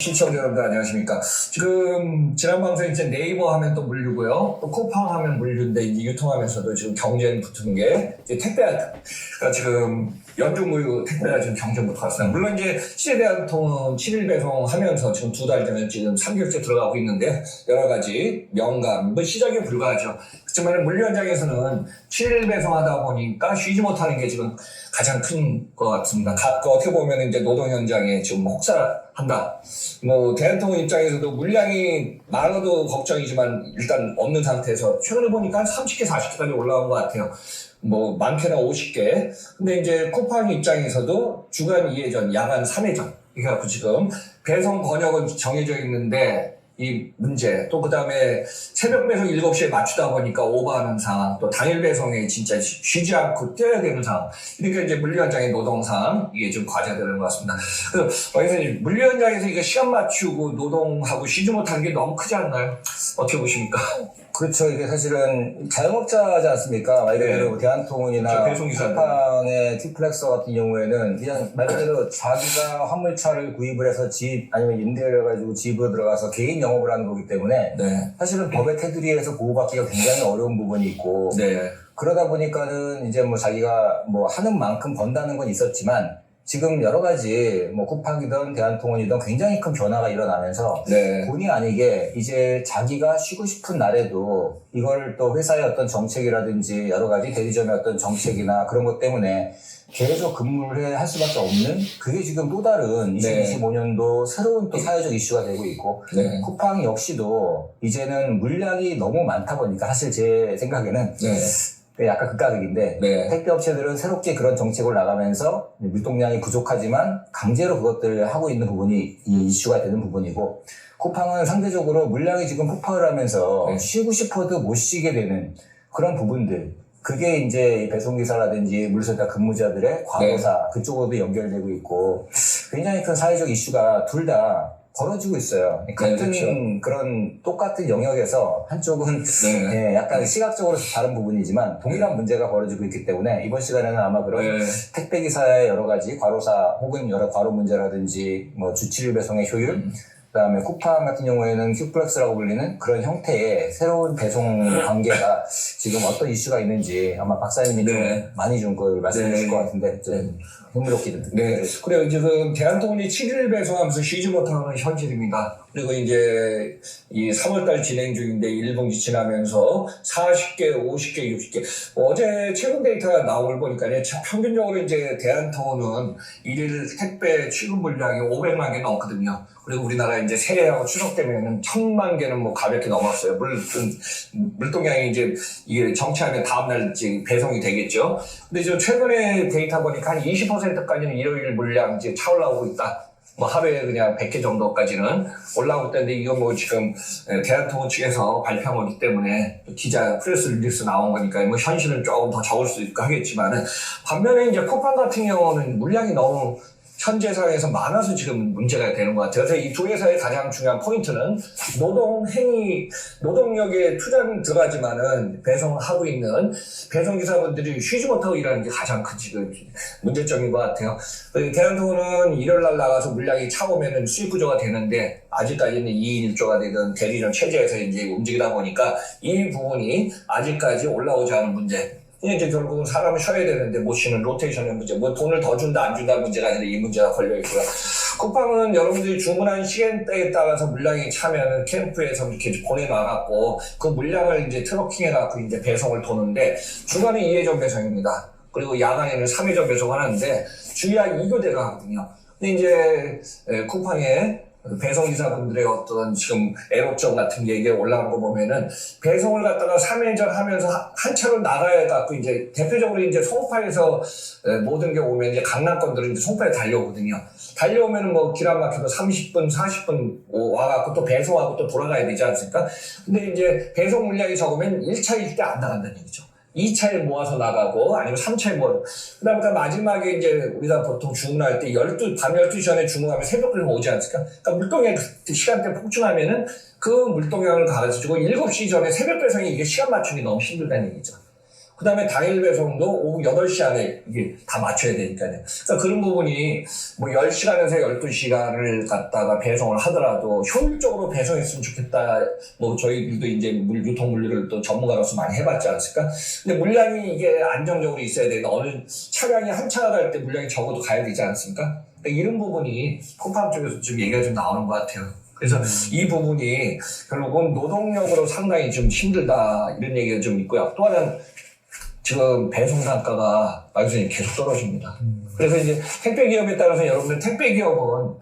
시청자 여러분들 안녕하십니까. 지금 지난 방송에 이제 네이버 하면 또 물류고요. 또 쿠팡 하면 물류인데 이제 유통하면서도 지금 경쟁 붙은 게 이제 택배가 지금 연중무휴 택배가 지금 경쟁 붙어 왔어요. 물론 이제 시제대한통은 7일 배송하면서 지금 2달 되면 지금 3개월째 들어가고 있는데 여러 가지 명감, 뭐 시작에 불과하죠. 그렇지만 물류 현장에서는 7일 배송하다 보니까 쉬지 못하는 게 지금 가장 큰 것 같습니다. 어떻게 보면 이제 노동 현장에 지금 혹사한다. 뭐 대한통운 입장에서도 물량이 많아도 걱정이지만 일단 없는 상태에서 최근에 보니까 한 30개, 40개까지 올라온 것 같아요. 뭐 많게는 50개. 근데 이제 쿠팡 입장에서도 주간 2회전, 야간 3회전. 그래갖고 지금 배송 번역은 정해져 있는데 이 문제, 또 그 다음에 새벽 배송 7시에 맞추다 보니까 오버하는 상황, 또 당일 배송에 진짜 쉬지 않고 뛰어야 되는 상황. 그러니까 이제 물류 현장의 노동 상황, 이게 좀 과제되는 것 같습니다. 그래서 선생님, 물류 현장에서 이거 시간 맞추고 노동하고 쉬지 못하는 게 너무 크지 않나요? 어떻게 보십니까? 그렇죠. 이게 사실은 자영업자지 않습니까? 말 그대로 네. 대한통운이나 쿠팡의 큐플렉서 같은 경우에는 그냥 말 그대로 자기가 화물차를 구입을 해서 집 아니면 임대를 해가지고 집으로 들어가서 개인 영업을 하는 거기 때문에 네. 사실은 법의 테두리에서 보호받기가 굉장히 어려운 부분이 있고 네. 그러다 보니까는 이제 뭐 자기가 뭐 하는 만큼 번다는 건 있었지만 지금 여러 가지 뭐 쿠팡이든 대한통운이든 굉장히 큰 변화가 일어나면서 네. 본의 아니게 이제 자기가 쉬고 싶은 날에도 이걸 또 회사의 어떤 정책이라든지 여러 가지 대리점의 어떤 정책이나 그런 것 때문에 계속 근무를 할 수밖에 없는 그게 지금 또 다른 2025년도 새로운 또 사회적 이슈가 되고 있고 네. 쿠팡 역시도 이제는 물량이 너무 많다 보니까 사실 제 생각에는 약간 극과극인데 네. 택배업체들은 새롭게 그런 정책을 나가면서 물동량이 부족하지만 강제로 그것들을 하고 있는 부분이 이 이슈가 되는 부분이고 쿠팡은 상대적으로 물량이 지금 폭발을 하면서 쉬고 싶어도 못 쉬게 되는 그런 부분들 그게 이제 배송기사라든지 물류센터 근무자들의 과로사 그쪽으로도 연결되고 있고 굉장히 큰 사회적 이슈가 둘 다 벌어지고 있어요. 같은 그렇죠. 그런 똑같은 영역에서 한쪽은 약간 시각적으로 다른 부분이지만 동일한 문제가 벌어지고 있기 때문에 이번 시간에는 아마 그런 택배기사의 여러 가지 과로사 혹은 여러 과로 문제라든지 뭐 주치료 배송의 효율 그다음에 쿠팡 같은 경우에는 큐플렉스라고 불리는 그런 형태의 새로운 배송 관계가 지금 어떤 이슈가 있는지 아마 박사님이 좀 많이 준 걸 말씀해 주실 것 같은데 좀 흥미롭게 듣습니다. 네. 그리고 지금 대한통운이 7일 배송하면서 쉬지 못하는 현실입니다. 그리고 이제 이 3월달 진행 중인데 1분기 지나면서 40개, 50개, 60개. 어제 최근 데이터가 나온 걸 보니까 평균적으로 이제 대한통운은 1일 택배 취급 물량이 500만 개 넘거든요. 그리고 우리나라 이제 새해하고 추석 되면은 1000만 개는 뭐 가볍게 넘었어요. 물동량이 이제 이게 정체하면 다음날 이제 배송이 되겠죠. 근데 지금 최근에 데이터 보니까 한 20%까지는 일요일 물량 이제 차올라오고 있다. 뭐 하루에 그냥 100개 정도까지는 올라오고 있다는데 이거 뭐 지금 대한통운 측에서 발표한 거기 때문에 기자 프레스 릴리스 나온 거니까 뭐 현실은 조금 더 적을 수 있고 하겠지만은 반면에 이제 쿠팡 같은 경우는 물량이 너무 현재 사회에서 많아서 지금 문제가 되는 것 같아요. 그래서 이 두 회사의 가장 중요한 포인트는 노동력에 투자는 들어가지만은 배송하고 있는 배송기사분들이 쉬지 못하고 일하는 게 가장 큰 지금 문제점인 것 같아요. 대한통운은 일요일날 나가서 물량이 차오면은 수익 구조가 되는데 아직까지는 2인 1조가 되던 대리점 체제에서 이제 움직이다 보니까 이 부분이 아직까지 올라오지 않은 문제. 이제 결국은 사람은 쉬어야 되는데 못 쉬는 로테이션의 문제, 뭐 돈을 더 준다 안 준다 문제가 아니라 이 문제가 걸려 있고요. 쿠팡은 여러분들이 주문한 시간대에 따라서 물량이 차면 캠프에서 이렇게 보내놔갖고 그 물량을 이제 트럭킹해갖고 이제 배송을 도는데 중간에 2회전 배송입니다. 그리고 야간에는 3회전 배송을 하는데 주야 2교대를 하거든요. 근데 이제 쿠팡의 배송기사분들의 어떤 지금 애로점 같은 게 이게 올라오는 거 보면은 배송을 갖다가 3회전 하면서 한 차로 나가야 갖고 이제 대표적으로 이제 송파에서 모든 게 오면 이제 강남권들은 이제 송파에 달려오거든요. 달려오면은 뭐 길 안 막혀도 30분, 40분 와갖고 또 배송하고 또 돌아가야 되지 않습니까? 근데 이제 배송 물량이 적으면 1차일 때 안 나간다는 얘기죠. 2차에 모아서 나가고 아니면 3차에 모아서 그다음에 마지막에 이제 우리가 보통 주문할 때 밤 12시 전에 주문하면 새벽에 오지 않습니까? 그러니까 물동량 시간대 폭증하면은 그 물동량을 가르쳐주고 7시 전에 새벽 배송이 이게 시간 맞추기 너무 힘들다는 얘기죠. 그 다음에 당일 배송도 오후 8시 안에 이게 다 맞춰야 되니까요. 그러니까 그런 부분이 뭐 10시간에서 12시간을 갖다가 배송을 하더라도 효율적으로 배송했으면 좋겠다. 뭐 저희들도 이제 유통 물류를 또 전문가로서 많이 해봤지 않습니까? 근데 물량이 이게 안정적으로 있어야 되는데 어느 차량이 한 차가 갈 때 물량이 적어도 가야 되지 않습니까? 그러니까 이런 부분이 쿠팡 쪽에서 좀 얘기가 좀 나오는 것 같아요. 그래서 이 부분이 결국은 노동력으로 상당히 좀 힘들다 이런 얘기가 좀 있고요. 또 하나는 지금 배송 단가가 말 그대로 계속 떨어집니다. 그래서 이제 택배 기업에 따라서 여러분들 택배 기업은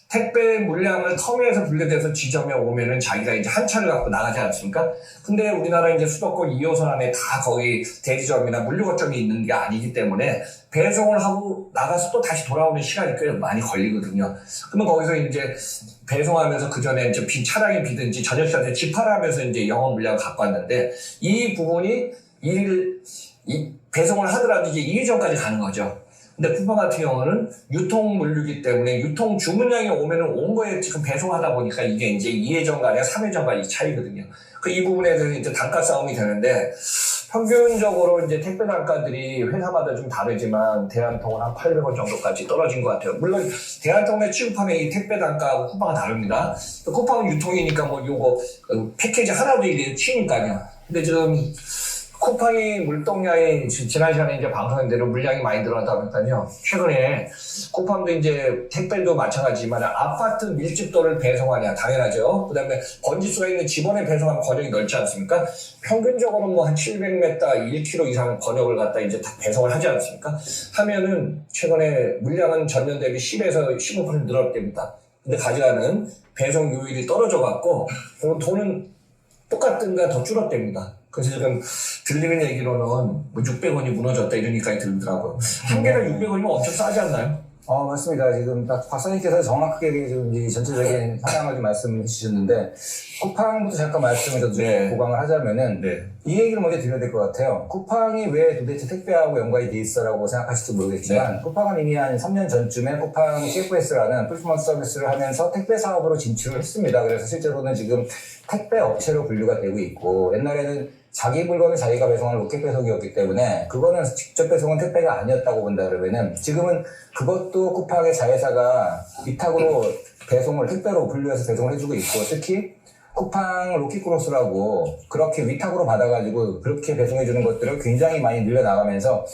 택배 물량을 터미에서 분류돼서 지점에 오면은 자기가 이제 한 차를 갖고 나가지 않습니까? 근데 우리나라 이제 수도권 2호선 안에 다 거의 대리점이나 물류 거점이 있는 게 아니기 때문에 배송을 하고 나가서 또 다시 돌아오는 시간이 꽤 많이 걸리거든요. 그러면 거기서 이제 배송하면서 그 전에 이제 차량이 비든지 저녁 시간에 집하라면서 이제 영업 물량을 갖고 왔는데 이 부분이 배송을 하더라도 이제 2일 전까지 가는 거죠. 근데 쿠팡 같은 경우는 유통 물류기 때문에 유통 주문량이 오면은 온 거에 지금 배송하다 보니까 이게 이제 2회 전과 아니라 3회 전과 차이거든요. 이 부분에 대해서 이제 단가 싸움이 되는데 평균적으로 이제 택배 단가들이 회사마다 좀 다르지만 대한통은 한 800원 정도까지 떨어진 것 같아요. 물론 대한통에 취급하는 이 택배 단가하고 쿠팡은 다릅니다. 쿠팡은 유통이니까 뭐 요거 패키지 하나도 이게 튀니까요. 근데 지금 쿠팡이 물동량이 지난 시간에 이제 방송한 대로 물량이 많이 늘어나다 보니까요. 최근에 쿠팡도 이제 택배도 마찬가지지만 아파트 밀집도를 배송하냐 당연하죠. 그다음에 번지수가 있는 집원에 배송하면 권역이 넓지 않습니까? 평균적으로 뭐 한 700m, 1km 이상 권역을 갖다 이제 다 배송을 하지 않습니까? 하면은 최근에 물량은 전년 대비 10에서 15% 늘었답니다. 근데 가져가는 배송 요율이 떨어져 갖고 돈은 똑같은가 더 줄었답니다. 그래서 지금 들리는 얘기로는 뭐 600원이 무너졌다 이런 얘기까지 들더라고요. 한 개당 600원이면 엄청 싸지 않나요? 맞습니다. 지금 딱 박사님께서 정확하게 지금 이 전체적인 상황을 좀 말씀해 주셨는데, 쿠팡부터 잠깐 말씀을 좀 보강을 하자면은, 이 얘기를 먼저 드려야 될 것 같아요. 쿠팡이 왜 도대체 택배하고 연관이 돼 있어라고 생각하실지 모르겠지만, 쿠팡은 이미 한 3년 전쯤에 쿠팡 CFS라는 퍼포먼스 서비스를 하면서 택배 사업으로 진출을 했습니다. 그래서 실제로는 지금 택배 업체로 분류가 되고 있고, 옛날에는 자기 물건을 자기가 배송하는 로켓 배송이었기 때문에 그거는 직접 배송은 택배가 아니었다고 본다 그러면은 지금은 그것도 쿠팡의 자회사가 위탁으로 배송을 택배로 분류해서 배송을 해주고 있고 특히 쿠팡 로켓크로스라고 그렇게 위탁으로 받아가지고 그렇게 배송해주는 것들을 굉장히 많이 늘려나가면서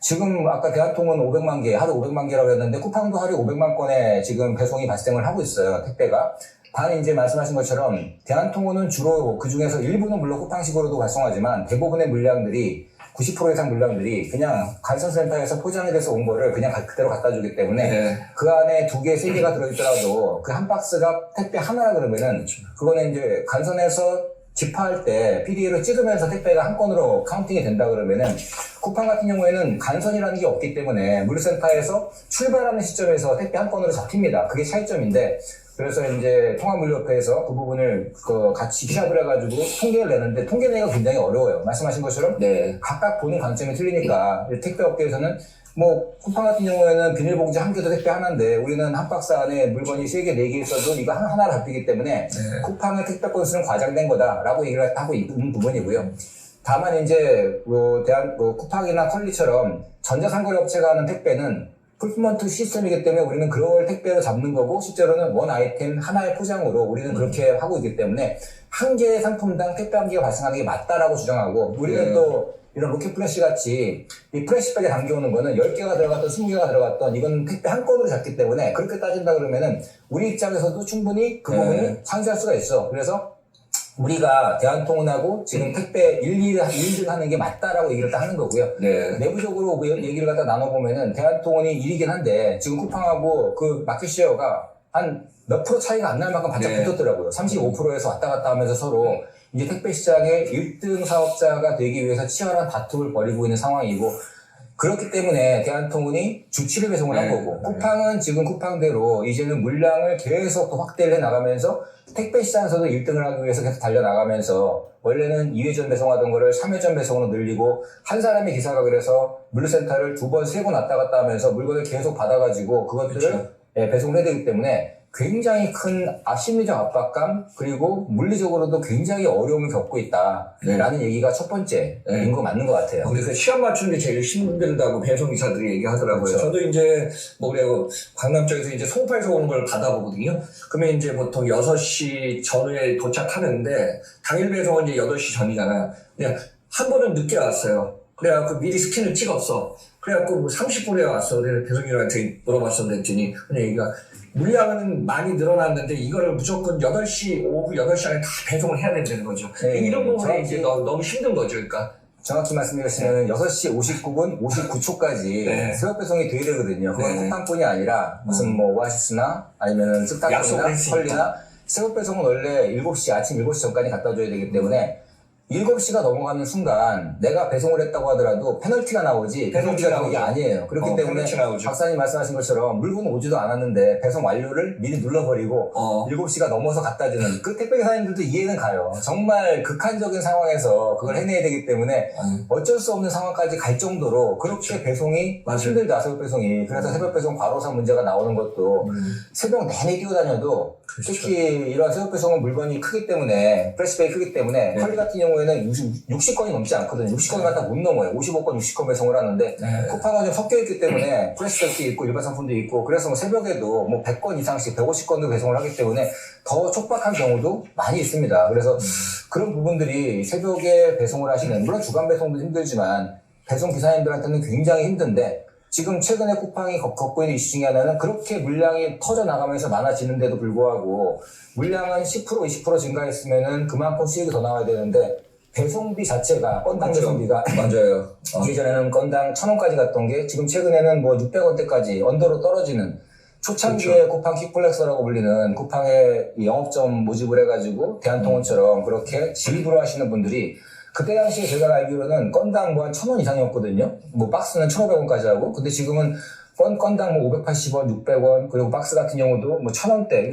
지금 아까 대한통은 500만 개, 하루 500만 개라고 했는데 쿠팡도 하루에 500만 건의 지금 배송이 발생을 하고 있어요, 택배가. 단 이제 말씀하신 것처럼 대한통운은 주로 그 중에서 일부는 물론 쿠팡식으로도 발송하지만 대부분의 물량들이 90% 이상 물량들이 그냥 간선센터에서 포장이 돼서 온 거를 그냥 그대로 갖다 주기 때문에 그 안에 2개, 3개가 들어있더라도 그 한 박스가 택배 하나라 그러면은 그거는 이제 간선에서 집하할 때 PDA로 찍으면서 택배가 한 건으로 카운팅이 된다 그러면은 쿠팡 같은 경우에는 간선이라는 게 없기 때문에 물류센터에서 출발하는 시점에서 택배 한 건으로 잡힙니다. 그게 차이점인데 그래서 이제 통합물류협회에서 그 부분을 같이 기합을 해가지고 통계를 내는데 통계 내기가 굉장히 어려워요. 말씀하신 것처럼 각각 보는 관점이 틀리니까 택배 업계에서는 뭐 쿠팡 같은 경우에는 비닐봉지 한 개도 택배 하나인데 우리는 한 박스 안에 물건이 3개, 4개 있어도 이거 하나로 잡히기 때문에 쿠팡의 택배 건수는 과장된 거다라고 얘기를 하고 있는 부분이고요. 다만 이제 쿠팡이나 컬리처럼 전자상거래 업체가 하는 택배는 풀프먼트 시스템이기 때문에 우리는 그걸 택배로 잡는 거고 실제로는 원 아이템 하나의 포장으로 우리는 그렇게 하고 있기 때문에 한 개의 상품당 택배 한 개가 발생하는 게 맞다라고 주장하고 우리는 또 이런 로켓 플래시 같이 이 플래시백에 담겨오는 거는 10개가 들어갔던 20개가 들어갔던 이건 택배 한 건으로 잡기 때문에 그렇게 따진다 그러면은 우리 입장에서도 충분히 그 부분이 상쇄할 수가 있어. 그래서 우리가 대한통운하고 지금 택배 1등 하는 게 맞다라고 얘기를 딱 하는 거고요. 내부적으로 얘기를 갖다 나눠보면은 대한통운이 1위긴 한데 지금 쿠팡하고 그 마켓쉐어가 한 몇 프로 차이가 안 날 만큼 바짝 붙었더라고요. 35%에서 왔다 갔다 하면서 서로 이제 택배 시장의 1등 사업자가 되기 위해서 치열한 다툼을 벌이고 있는 상황이고 그렇기 때문에 대한통운이 주 7회 배송을 한 거고 쿠팡은 지금 쿠팡대로 이제는 물량을 계속 더 확대를 해나가면서 택배 시장에서도 1등을 하기 위해서 계속 달려나가면서 원래는 2회전 배송하던 거를 3회전 배송으로 늘리고 한 사람의 기사가 그래서 물류센터를 2번, 3번 왔다 갔다 하면서 물건을 계속 받아가지고 그것들을 배송을 해야 되기 때문에 굉장히 큰 심리적 압박감 그리고 물리적으로도 굉장히 어려움을 겪고 있다라는 얘기가 첫 번째인 거 맞는 것 같아요. 근데 그 시간 맞추는 게 제일 힘들다고 배송기사들이 얘기하더라고요. 그렇죠. 저도 이제 뭐 그래요, 강남 쪽에서 이제 송파에서 오는 걸 받아보거든요. 그러면 이제 보통 6시 전후에 도착하는데 당일 배송은 이제 8시 전이잖아요. 그냥 한 번은 늦게 왔어요. 그래갖고 미리 스캔을 찍었어. 그래갖고 뭐 30분에 왔어. 내가 배송員한테 물어봤어. 그랬더니 그냥 얘기가 물량은 많이 늘어났는데 이거를 무조건 8시, 오후 8시 안에 다 배송을 해야 된다는 거죠. 네, 이런 부분에 정확히, 이제 너무 힘든 거죠. 그러니까. 정확히 말씀드리시면 6시 59분, 59초까지 새벽 배송이 돼야 되거든요. 그건 쿠팡뿐이 아니라 무슨 뭐 오아시스나 아니면은 쓱닥이나 컬리나 새벽 배송은 원래 7시, 아침 7시 전까지 갖다 줘야 되기 때문에 7시가 넘어가는 순간 내가 배송을 했다고 하더라도 페널티가 나오지 배송비가 그게 아니에요. 그렇기 때문에 박사님 말씀하신 것처럼 물건은 오지도 않았는데 배송 완료를 미리 눌러버리고 7시가 넘어서 갖다 주는 그 택배기사님들도 이해는 가요. 정말 극한적인 상황에서 그걸 해내야 되기 때문에 어쩔 수 없는 상황까지 갈 정도로 그렇게 배송이 힘들다, 새벽 배송이. 그래서 새벽 배송 과로사 문제가 나오는 것도 새벽 내내 뛰어다녀도 특히 이런 새벽 배송은 물건이 크기 때문에 프레시백이 크기 때문에 컬리 같은 경우에는 60건이 넘지 않거든요. 60건이 갖다 못 넘어요. 55건, 60건 배송을 하는데 쿠팡은 좀 섞여있기 때문에 프레시백도 있고 일반 상품도 있고 그래서 뭐 새벽에도 뭐 100건 이상씩 150건도 배송을 하기 때문에 더 촉박한 경우도 많이 있습니다. 그래서 그런 부분들이 새벽에 배송을 하시는 물론 주간 배송도 힘들지만 배송 기사님들한테는 굉장히 힘든데 지금 최근에 쿠팡이 겪고 있는 이슈 중에 하나는 그렇게 물량이 터져나가면서 많아지는데도 불구하고 물량은 10% 20% 증가했으면은 그만큼 수익이 더 나와야 되는데 배송비 자체가 건당 배송비가 맞아요. 예전에는 건당 1,000원까지 갔던 게 지금 최근에는 뭐 600원대까지 언더로 떨어지는 초창기에 쿠팡 킥플렉서라고 불리는 쿠팡의 영업점 모집을 해가지고 대한통운처럼 그렇게 지입으로 하시는 분들이 그때 당시에 제가 알기로는 건당 뭐 한 1,000원 이상이었거든요. 뭐 박스는 1,500원까지 하고. 근데 지금은 건당 뭐 580원, 600원, 그리고 박스 같은 경우도 뭐 1,000원대. 그러니까